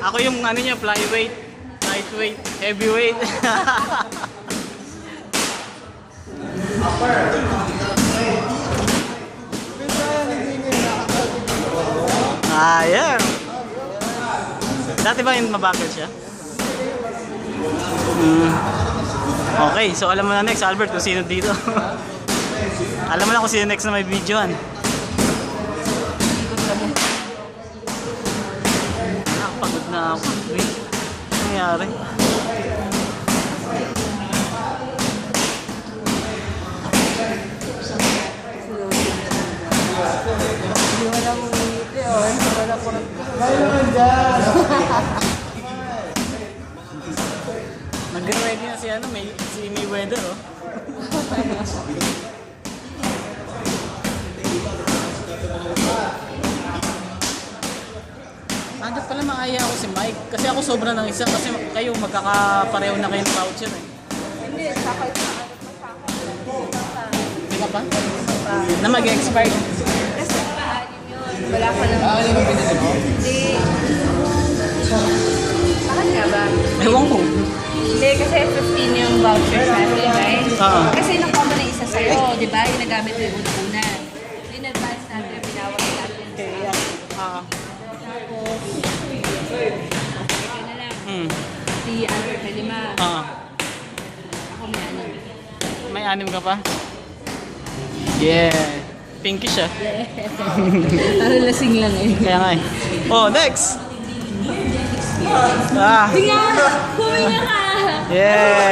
Ako yung ano niya, flyweight, lightweight, heavyweight. Yeah. Dati ba yung mabagal siya? Okay, so alam mo na next, Albert, kung sino dito. Alam mo na kung sino next na may videoan. Nakapagod na ako. Wait, ano nangyari? Hindi mo na mumiti, oh. Hindi mo na kurot. Kaya naman dyan! Nag-ready na si ano, si Mayweather, oh. Hanap pala maaya ako si Mike. Kasi ako sobra ng isa. Kasi kayo magkakapareho na kayo ng voucher, eh. Hindi, saka ito. Hindi ka pa? Na mag-expire. Kasi pa-anim yun. Wala pa lang. Ano yung pinili mo? Hindi. Bakit nga ba? Ewan ko. Hindi, kasi 15 yung voucher natin, right? Kasi nakuha mo na isa sa'yo, di ba? Yung nagamit mo yung una-una. In advance natin, pinawag natin. Okay, yeah. Tapos, ikaw na lang. Si Albert may 5. Ako may 6. May 6 ka pa? Yeah. Pinkish, ah. Ano lasing lang eh. Kaya nga, eh. Oh, next! Tingnan! Huminga ka! Yeah!